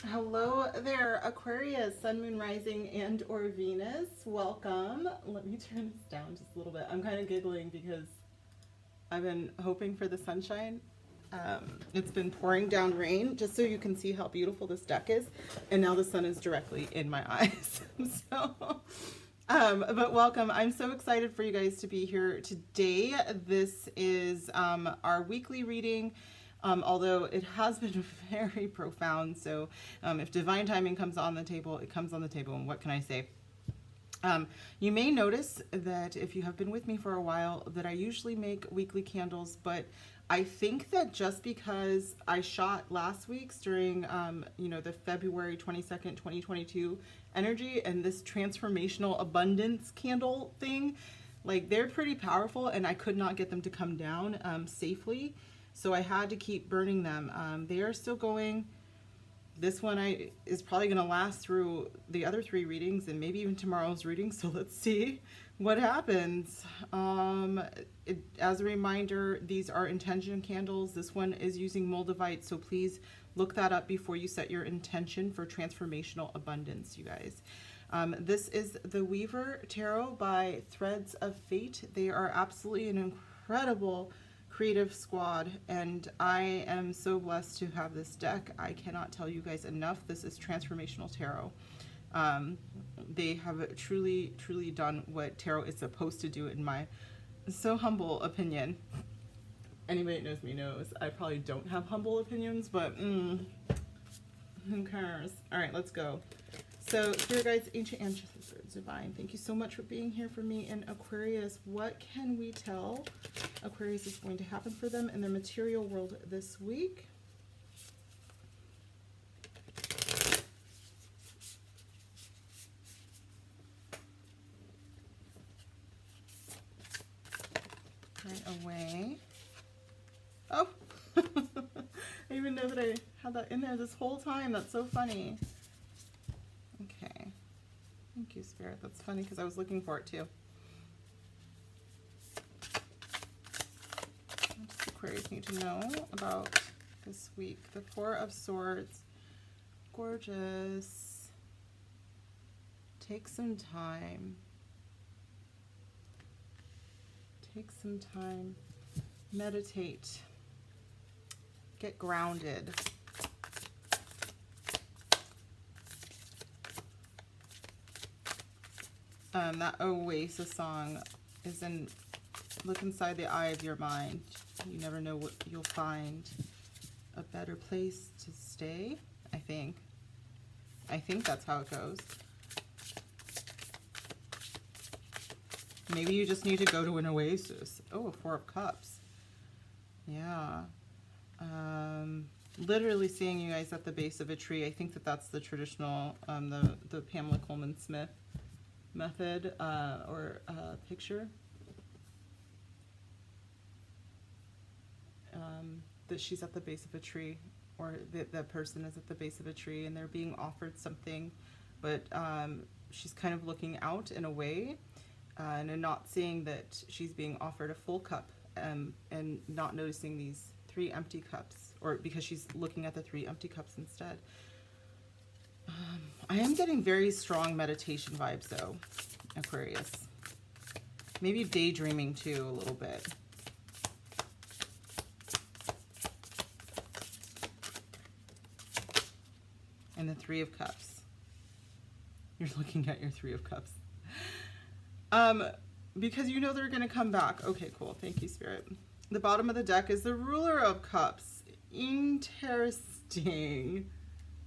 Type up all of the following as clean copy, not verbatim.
Hello there, Aquarius, Sun, Moon, Rising, and or Venus. Welcome. Let me turn this down just a little bit. I'm kind of giggling because I've been hoping for the sunshine. It's been pouring down rain, just so you can see how beautiful this deck is. And now the sun is directly in my eyes. But welcome. I'm so excited for you guys to be here today. This is our weekly reading. Although it has been very profound, so if divine timing comes on the table, it comes on the table, and what can I say? You may notice that if you have been with me for a while that I usually make weekly candles, but I think that just because I shot last week's during the February 22nd, 2022 energy and this transformational abundance candle thing, like they're pretty powerful, and I could not get them to come down safely. So I had to keep burning them. They are still going. This one is probably going to last through the other 3 readings and maybe even tomorrow's reading. So let's see what happens. As a reminder, these are intention candles. This one is using Moldavite, so please look that up before you set your intention for transformational abundance, you guys. This is the Weaver Tarot by Threads of Fate. They are absolutely an incredible creative squad, and I am so blessed to have this deck. I cannot tell you guys enough. This is transformational tarot. They have truly done what tarot is supposed to do, in my so humble opinion. Anybody that knows me knows I probably don't have humble opinions, but who cares? All right, let's go. So, Spirit Guides, Ancient Ancestors, Divine, thank you so much for being here for me in Aquarius. What can we tell Aquarius is going to happen for them in their material world this week? Right away. Oh! I didn't even know that I had that in there this whole time. That's so funny. Okay. Thank you, Spirit. That's funny because I was looking for it too. What does Aquarius need to know about this week? The 4 of Swords. Gorgeous. Take some time. Take some time. Meditate. Get grounded. That Oasis song is in Look Inside the Eye of Your Mind. You never know what you'll find. A better place to stay, I think. I think that's how it goes. Maybe you just need to go to an oasis. Oh, a 4 of Cups. Yeah. Literally seeing you guys at the base of a tree. I think that that's the traditional, the Pamela Coleman Smith method or picture. That she's at the base of a tree, or that person is at the base of a tree and they're being offered something, but she's kind of looking out in a way and not seeing that she's being offered a full cup, and not noticing these 3 empty cups, or because she's looking at the 3 empty cups instead. I am getting very strong meditation vibes though, Aquarius. Maybe daydreaming too a little bit. And the 3 of Cups. You're looking at your 3 of Cups. Because you know they're going to come back. Okay, cool. Thank you, Spirit. The bottom of the deck is the Ruler of Cups. Interesting.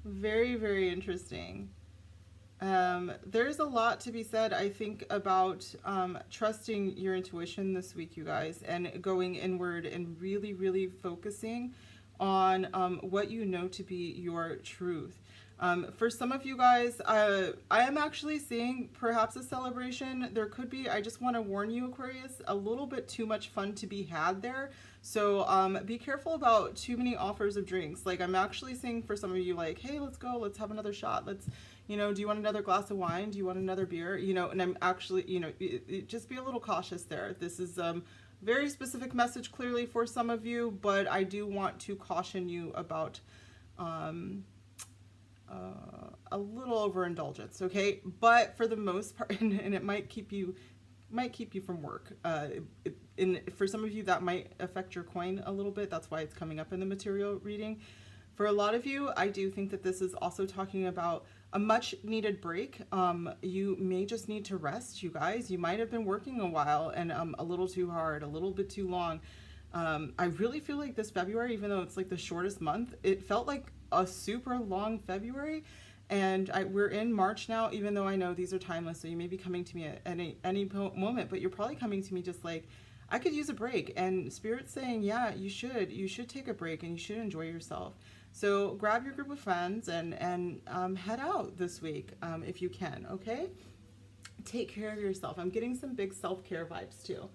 Very, very interesting. There's a lot to be said, I think, about trusting your intuition this week, you guys, and going inward and really, really focusing on what you know to be your truth. For some of you guys, I am actually seeing perhaps a celebration. There could be, I just want to warn you, Aquarius, a little bit too much fun to be had there. So be careful about too many offers of drinks. Like, I'm actually seeing for some of you, like, hey, let's go, let's have another shot. Let's, You know, do you want another glass of wine? Do you want another beer? You know, and I'm actually, you know, just be a little cautious there. This is very specific message clearly for some of you, but I do want to caution you about a little overindulgence, okay? But for the most part, and it might keep you from work. And for some of you, that might affect your coin a little bit. That's why it's coming up in the material reading. For a lot of you, I do think that this is also talking about a much needed break. You may just need to rest, you guys. You might have been working a while and a little too hard, a little bit too long. I really feel like this February, even though it's like the shortest month, it felt like a super long February. And we're in March now, even though I know these are timeless, so you may be coming to me at any moment, but you're probably coming to me just like, I could use a break. And Spirit's saying, yeah, you should take a break and you should enjoy yourself. So grab your group of friends and head out this week if you can, okay? Take care of yourself. I'm getting some big self-care vibes too.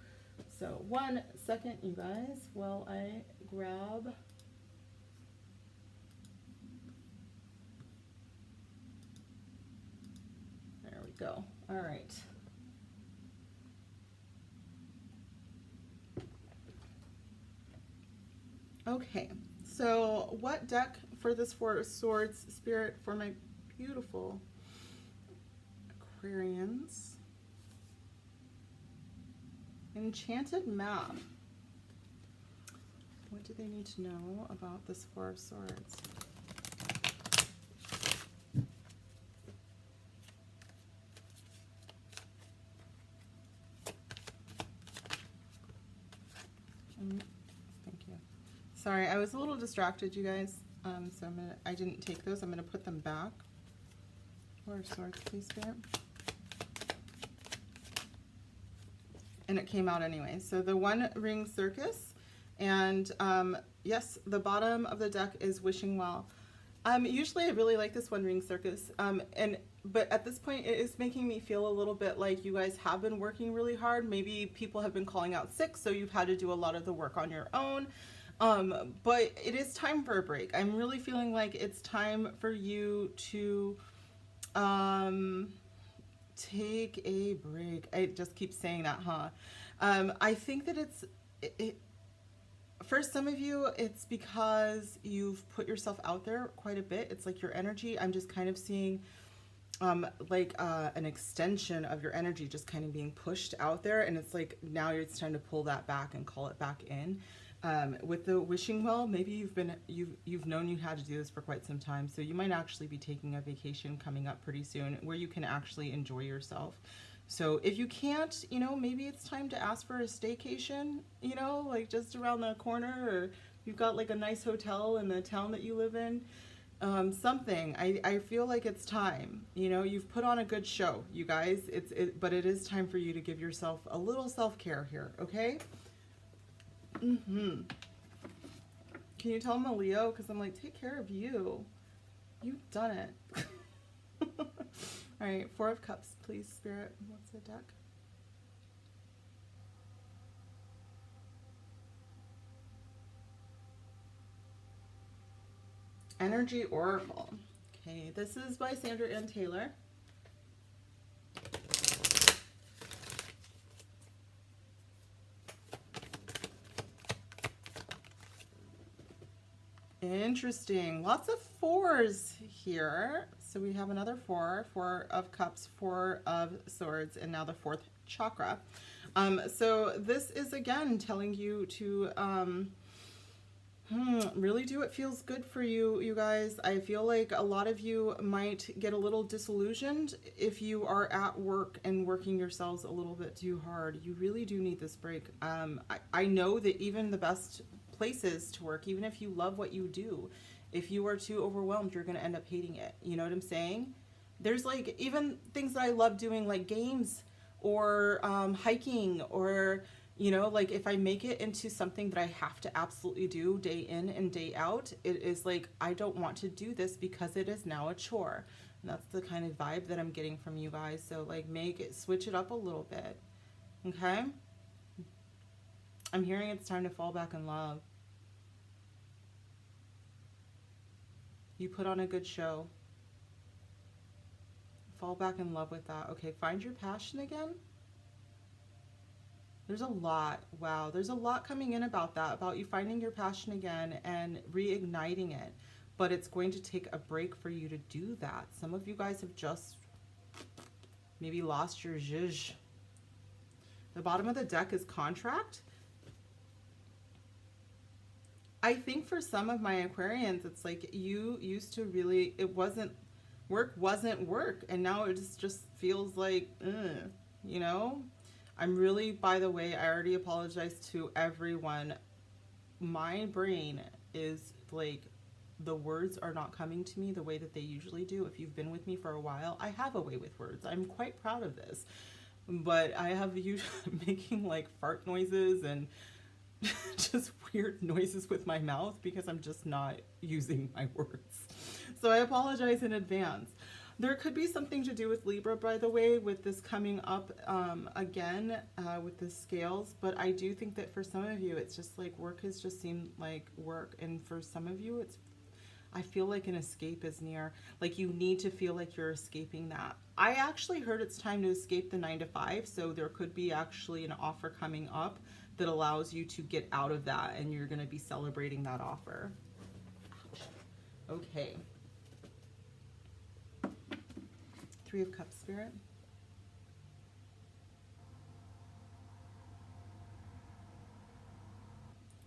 So 1 second, you guys, while I grab... There we go. All right. Okay. So what deck for this Four of Swords, Spirit, for my beautiful Aquarians? Enchanted Map. What do they need to know about this Four of Swords? Thank you. Sorry, I was a little distracted, you guys. So I didn't take those. I'm gonna put them back. Four of Swords, please, Spirit. And it came out anyway. So the One Ring Circus, and yes, the bottom of the deck is Wishing Well. Usually I really like this One Ring Circus, but at this point it is making me feel a little bit like you guys have been working really hard. Maybe people have been calling out sick, so you've had to do a lot of the work on your own. But it is time for a break. I'm really feeling like it's time for you to take a break. I just keep saying that, huh? I think that for some of you, it's because you've put yourself out there quite a bit. It's like your energy, I'm just kind of seeing like an extension of your energy just kind of being pushed out there, and it's like now it's time to pull that back and call it back in. With the Wishing Well, maybe you've known you had to do this for quite some time, so you might actually be taking a vacation coming up pretty soon where you can actually enjoy yourself. So if you can't, you know, maybe it's time to ask for a staycation, you know, like just around the corner, or you've got like a nice hotel in the town that you live in. Something. I feel like it's time. You know, you've put on a good show, you guys. But it is time for you to give yourself a little self-care here, okay? Can you tell him a Leo? Because I'm like, take care of you. You've done it. All right, Four of Cups, please, Spirit. What's the deck? Energy Oracle. Okay, this is by Sandra Ann Taylor. Interesting. Lots of fours here. So we have another Four of Cups, Four of Swords, and now the fourth chakra. So this is again telling you to really do what feels good for you, you guys. I feel like a lot of you might get a little disillusioned if you are at work and working yourselves a little bit too hard. You really do need this break. I know that even the best places to work, even if you love what you do, if you are too overwhelmed, you're going to end up hating it. You know what I'm saying? There's like even things that I love doing, like games or hiking, or you know, like if I make it into something that I have to absolutely do day in and day out, it is like, I don't want to do this because it is now a chore. And that's the kind of vibe that I'm getting from you guys. So like switch it up a little bit. Okay? I'm hearing it's time to fall back in love. You put on a good show. fall back in love with that. Okay, find your passion again. There's a lot. Wow, there's a lot coming in about that, about you finding your passion again and reigniting it. But it's going to take a break for you to do that. Some of you guys have just maybe lost your zhuzh. The bottom of the deck is contract. I think for some of my Aquarians, it's like you used to really, work wasn't work, and now it just feels like, you know? I'm really, by the way, I already apologized to everyone. My brain is like, the words are not coming to me the way that they usually do. If you've been with me for a while, I have a way with words. I'm quite proud of this. But I have you making like fart noises and just weird noises with my mouth because I'm just not using my words. So I apologize in advance. There could be something to do with Libra, by the way, with this coming up again with the scales. But I do think that for some of you, it's just like work has just seemed like work. And for some of you, I feel like an escape is near. Like you need to feel like you're escaping that. I actually heard it's time to escape the 9-to-5. So there could be actually an offer coming up that allows you to get out of that, and you're going to be celebrating that offer. Ouch. Okay. 3 of Cups, Spirit.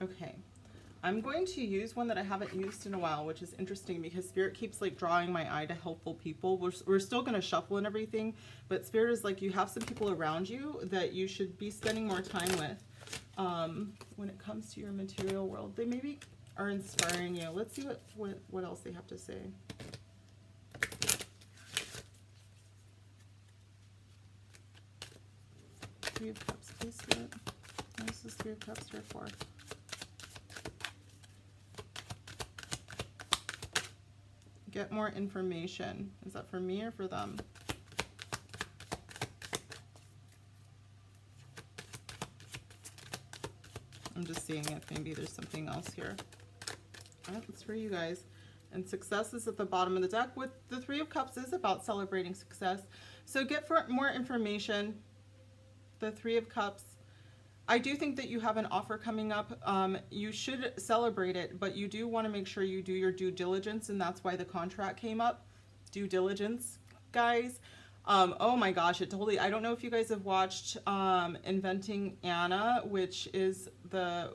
Okay. I'm going to use one that I haven't used in a while, which is interesting because Spirit keeps like drawing my eye to helpful people. We're still going to shuffle and everything, but Spirit is like, you have some people around you that you should be spending more time with when it comes to your material world. They maybe are inspiring you. Let's see what else they have to say. Three of Cups, please, Spirit. What is this 3 of Cups here for? Get more information. Is that for me or for them? I'm just seeing if maybe there's something else here. All right, it's for you guys. And success is at the bottom of the deck. With the 3 of Cups is about celebrating success. So get for more information. The 3 of Cups. I do think that you have an offer coming up. You should celebrate it, but you do want to make sure you do your due diligence, and that's why the contract came up. Due diligence, guys. Oh my gosh, I don't know if you guys have watched Inventing Anna, which is the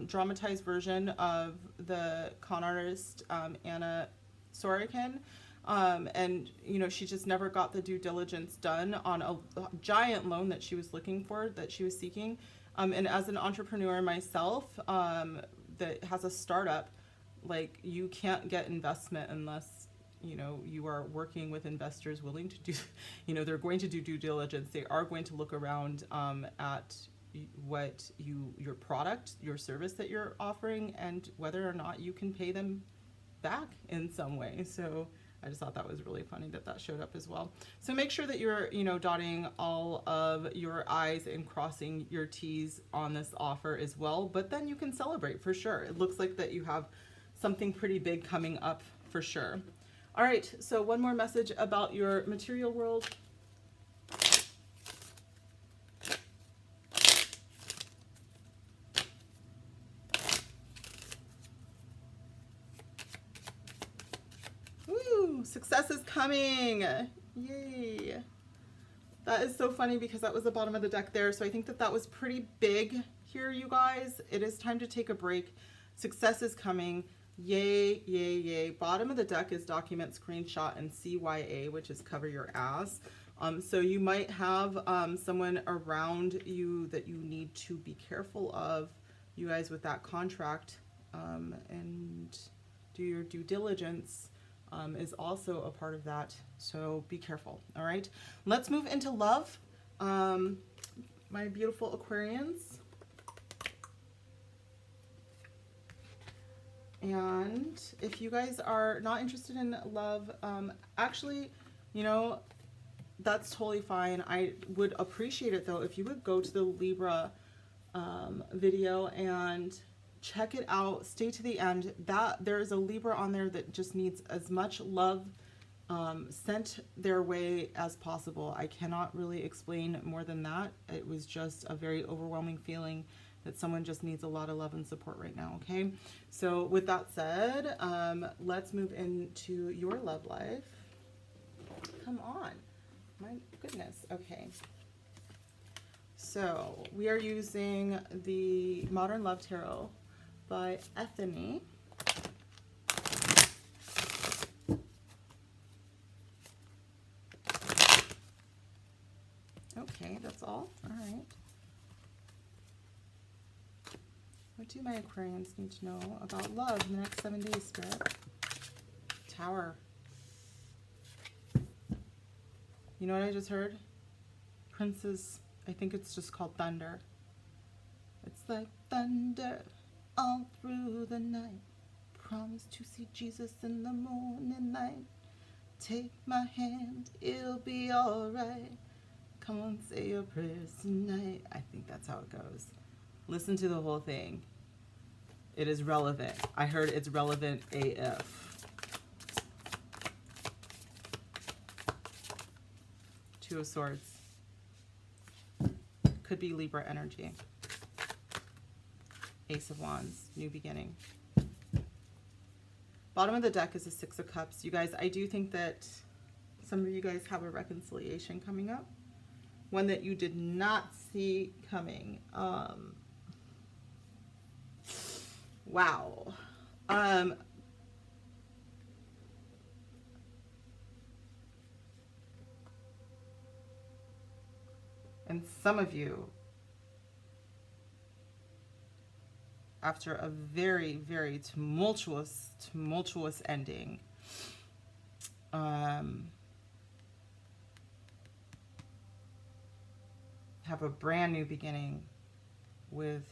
dramatized version of the con artist Anna Sorokin. And you know, she just never got the due diligence done on a giant loan that she was seeking. And as an entrepreneur myself, that has a startup, like you can't get investment unless, you know, you are working with investors willing to do, you know, they're going to do due diligence. They are going to look around at what your product, your service that you're offering, and whether or not you can pay them back in some way. So I just thought that was really funny that showed up as well. So make sure that you're, you know, dotting all of your I's and crossing your T's on this offer as well. But then you can celebrate for sure. It looks like that you have something pretty big coming up for sure. All right, so one more message about your material world. Success is coming. Yay. That is so funny because that was the bottom of the deck there. So I think that was pretty big here, you guys. It is time to take a break. Success is coming. Yay, yay, yay. Bottom of the deck is document, screenshot, and CYA, which is cover your ass. So you might have someone around you that you need to be careful of, you guys, with that contract, and do your due diligence. Is also a part of that, so be careful. All right, let's move into love, my beautiful Aquarians. And if you guys are not interested in love, actually, you know, that's totally fine. I would appreciate it though if you would go to the Libra video and check it out. Stay to the end. That there is a Libra on there that just needs as much love sent their way as possible. I cannot really explain more than that. It was just a very overwhelming feeling that someone just needs a lot of love and support right now, okay? So with that said, let's move into your love life. Come on. My goodness. Okay. So we are using the Modern Love Tarot by Ethany. Okay, that's all. All right. What do my Aquarians need to know about love in the next 7 days, Spirit? Tower. You know what I just heard? Prince's, I think it's just called Thunder. It's like thunder all through the night. Promise to see Jesus in the morning light. Take my hand, it'll be alright. Come on, say your prayers tonight. I think that's how it goes. Listen to the whole thing. It is relevant. I heard it's relevant AF. Two of Swords. Could be Libra energy. Ace of Wands. New beginning. Bottom of the deck is a Six of Cups. You guys, I do think that some of you guys have a reconciliation coming up. One that you did not see coming. Wow. And some of you, after a very, very tumultuous ending, have a brand new beginning with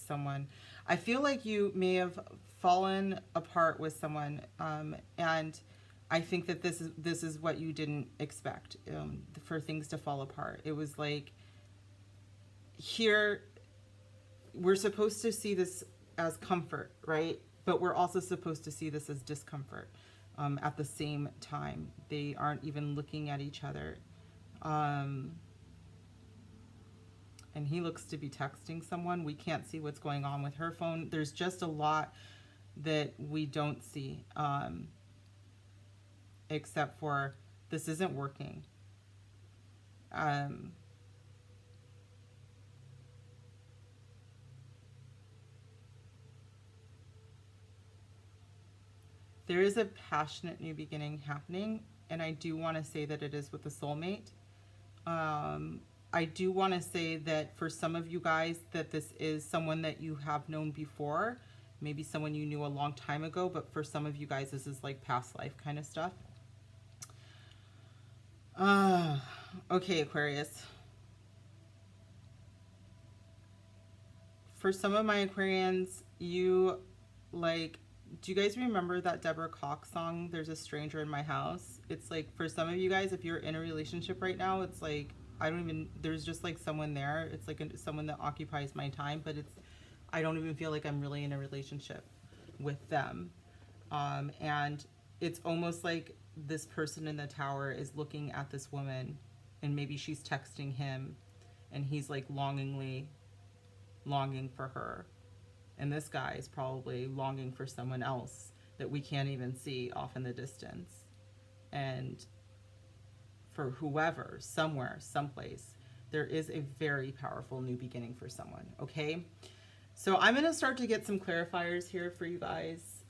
someone. I feel like you may have fallen apart with someone, and I think that this is what you didn't expect, for things to fall apart. It was like, here we're supposed to see this as comfort, right? But we're also supposed to see this as discomfort at the same time. They aren't even looking at each other. And he looks to be texting someone. We can't see what's going on with her phone. There's just a lot that we don't see, except for this isn't working. There is a passionate new beginning happening, and I do want to say that it is with a soulmate. I do want to say that for some of you guys, that this is someone that you have known before, maybe someone you knew a long time ago, but for some of you guys, this is like past life kind of stuff. Okay, Aquarius. For some of my Aquarians, you like, do you guys remember that Deborah Cox song, There's a Stranger in My House? It's like, for some of you guys, if you're in a relationship right now, it's like, there's just like someone there. It's like someone that occupies my time, but I don't even feel like I'm really in a relationship with them. And it's almost like this person in the tower is looking at this woman, and maybe she's texting him, and he's like longing for her. And this guy is probably longing for someone else that we can't even see off in the distance. And for whoever, somewhere, someplace, there is a very powerful new beginning for someone, okay? So I'm going to start to get some clarifiers here for you guys.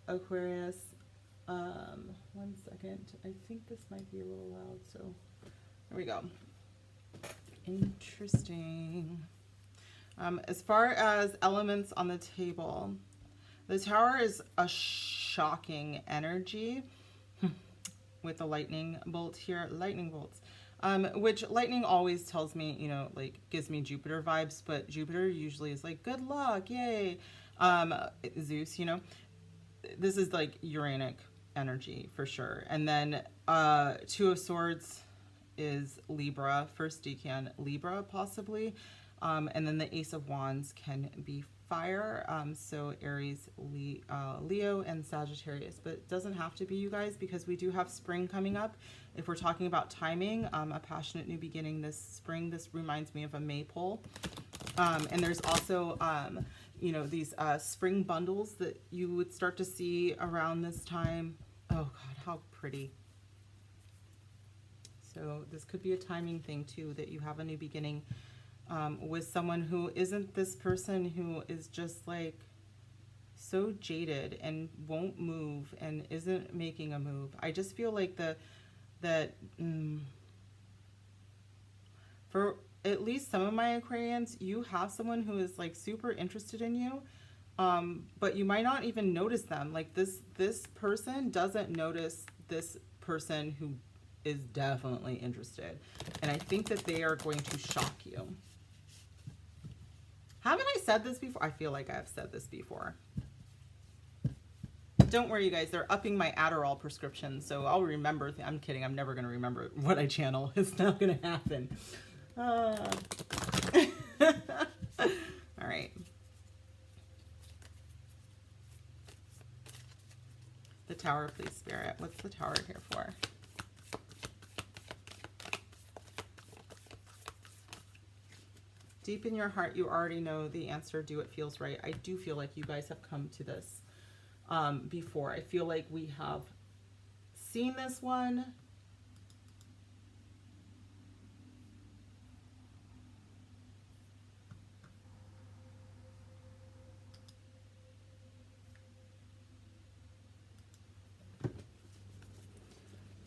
Aquarius, 1 second. I think this might be a little loud, so there we go. Interesting. As far as elements on the table, the tower is a shocking energy with a lightning bolt here, lightning bolts, which lightning always tells me, you know, like gives me Jupiter vibes, but Jupiter usually is like, good luck, yay. Zeus, you know, this is like Uranic energy for sure. And then Two of Swords is Libra, first decan Libra possibly. And then the Ace of Wands can be fire, so Aries, Leo, and Sagittarius. But it doesn't have to be, you guys, because we do have spring coming up. If we're talking about timing, a passionate new beginning this spring, this reminds me of a maypole. And there's also, you know, these spring bundles that you would start to see around this time. Oh God, how pretty. So this could be a timing thing too, that you have a new beginning with someone who isn't this person who is just like so jaded and won't move and isn't making a move. I just feel like for at least some of my Aquarians, you have someone who is like super interested in you, but you might not even notice them. Like this person doesn't notice this person who is definitely interested. And I think that they are going to shock you. Haven't I said this before? I feel like I've said this before. Don't worry, you guys. They're upping my Adderall prescription, so I'll remember. I'm kidding. I'm never going to remember what I channel. It's not going to happen. All right. The Tower, please, Spirit. What's the Tower here for? Deep in your heart, you already know the answer. Do it feels right. I do feel like you guys have come to this before. I feel like we have seen this one.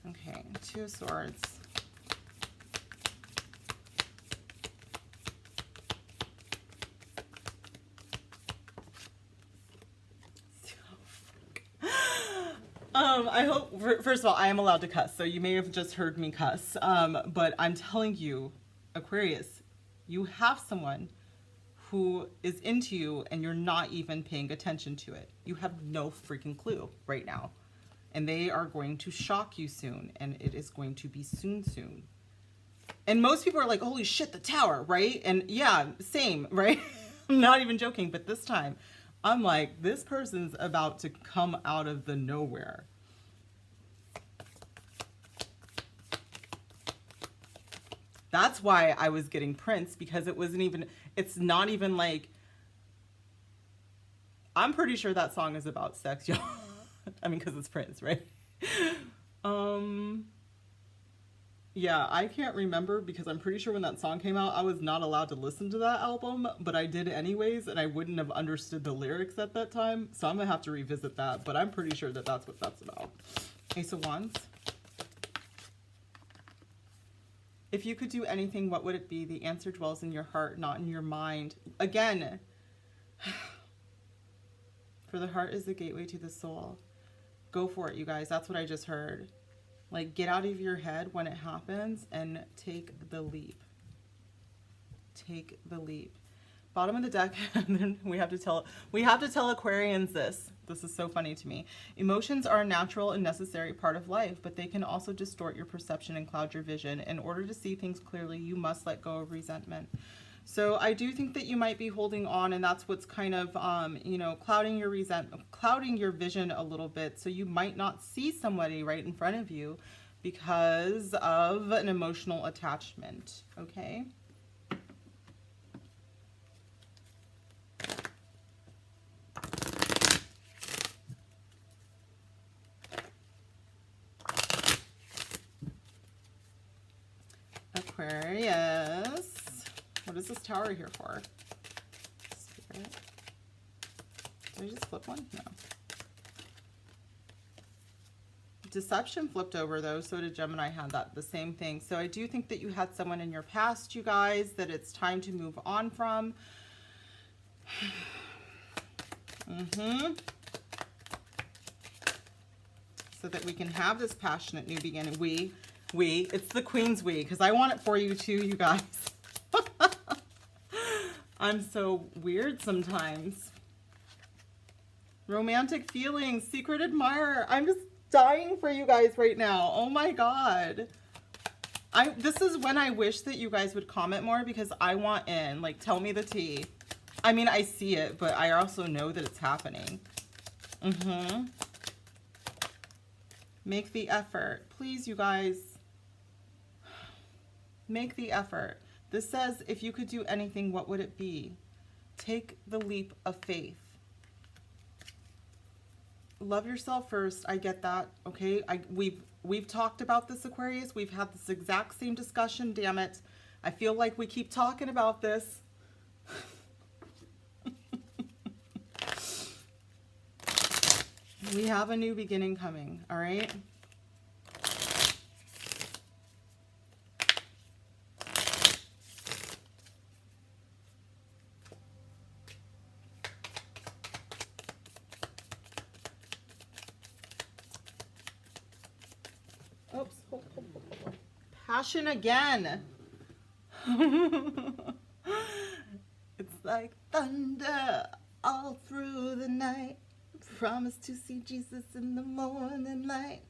Okay, Two of Swords. I hope, first of all, I am allowed to cuss, so you may have just heard me cuss, but I'm telling you, Aquarius, you have someone who is into you and you're not even paying attention to it. You have no freaking clue right now. And they are going to shock you soon, and it is going to be soon. And most people are like, holy shit, the Tower, right? And yeah, same, right? I'm not even joking, but this time, I'm like, this person's about to come out of the nowhere. That's why I was getting Prince, because it wasn't even, it's not even like, I'm pretty sure that song is about sex, y'all. I mean, because it's Prince, right? Yeah, I can't remember, because I'm pretty sure when that song came out, I was not allowed to listen to that album, but I did anyways, and I wouldn't have understood the lyrics at that time, so I'm gonna have to revisit that, but I'm pretty sure that that's what that's about. Ace of Wands. If you could do anything, what would it be? The answer dwells in your heart, not in your mind. Again, for the heart is the gateway to the soul. Go for it, you guys. That's what I just heard. Like, get out of your head when it happens and take the leap. Take the leap. Bottom of the deck, and then we have to tell Aquarians this. This is so funny to me. Emotions are a natural and necessary part of life, but they can also distort your perception and cloud your vision. In order to see things clearly, you must let go of resentment. So I do think that you might be holding on, and that's what's kind of, you know, clouding your vision a little bit. So you might not see somebody right in front of you because of an emotional attachment. Okay. Aquarius. What is this Tower here for? Spirit. Did I just flip one? No. Deception flipped over though, so did Gemini. Had that the same thing. So I do think that you had someone in your past, you guys, that it's time to move on from. So that we can have this passionate new beginning. It's the Queen's we, because I want it for you too, you guys. I'm so weird sometimes. Romantic feelings, secret admirer. I'm just dying for you guys right now. Oh my God. This is when I wish that you guys would comment more, because I want in. Like, tell me the tea. I mean, I see it, but I also know that it's happening. Make the effort. Please, you guys. Make the effort. This says, if you could do anything, what would it be? Take the leap of faith. Love yourself first. I get that. Okay. We've talked about this, Aquarius. We've had this exact same discussion. Damn it. I feel like we keep talking about this. We have a new beginning coming. All right. Oops. Passion again. It's like thunder all through the night. Promise to see Jesus in the morning light.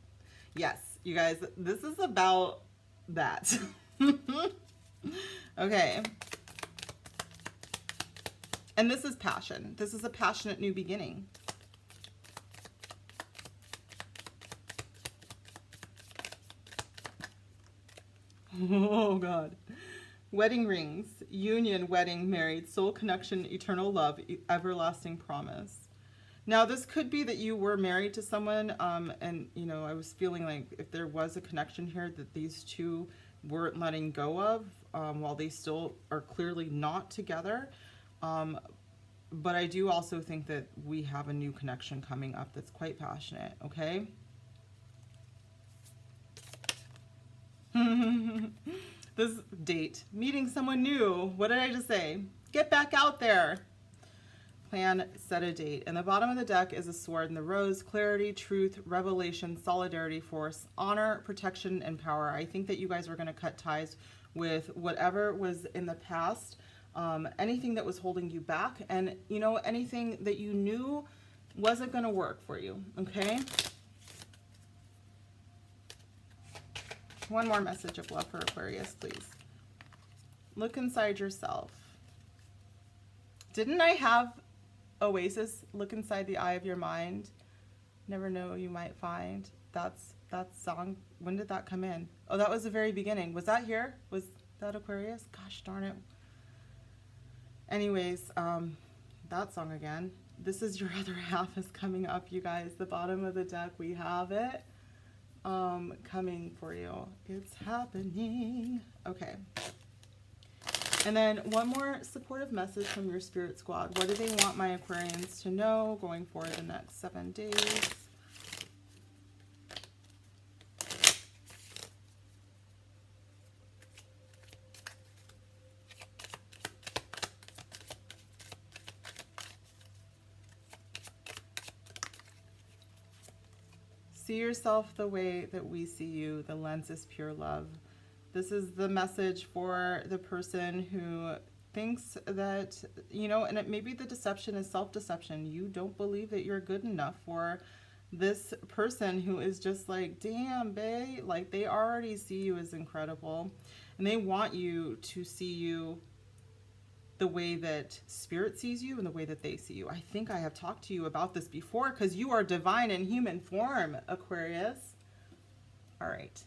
Yes, you guys, this is about that. Okay. And this is passion. This is a passionate new beginning. Oh, God. Wedding rings, union, wedding, married, soul connection, eternal love, everlasting promise. Now, this could be that you were married to someone, and, you know, I was feeling like if there was a connection here that these two weren't letting go of, while they still are clearly not together. But I do also think that we have a new connection coming up that's quite passionate, okay? This date, meeting someone new. What did I just say? Get back out there. Plan, set a date. And the bottom of the deck is a sword and the rose. Clarity, truth, revelation, solidarity, force, honor, protection, and power. I think that you guys are going to cut ties with whatever was in the past, anything that was holding you back, and, you know, anything that you knew wasn't going to work for you, okay? One more message of love for Aquarius, please. Look inside yourself. Didn't I have Oasis, look inside the eye of your mind? Never know you might find. That's that song. When did that come in? Oh, that was the very beginning. Was that here? Was that Aquarius? Gosh darn it. Anyways, that song again. This is your other half is coming up, you guys. The bottom of the deck, we have it. Coming for you. It's happening. Okay. And then one more supportive message from your spirit squad. What do they want my Aquarians to know going forward the next 7 days? See yourself the way that we see you. The lens is pure love. This is the message for the person who thinks that, you know, and maybe the deception is self-deception. You don't believe that you're good enough for this person who is just like, damn, babe, like they already see you as incredible. And they want you to see you the way that spirit sees you and the way that they see you. I think I have talked to you about this before because you are divine in human form, Aquarius. All right.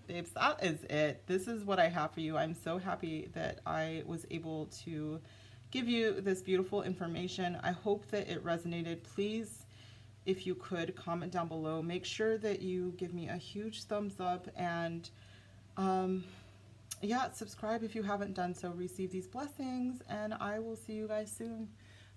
Babes, that is it. This is what I have for you. I'm so happy that I was able to give you this beautiful information. I hope that it resonated. Please, if you could, comment down below. Make sure that you give me a huge thumbs up, and yeah, subscribe if you haven't done so. Receive these blessings, and I will see you guys soon.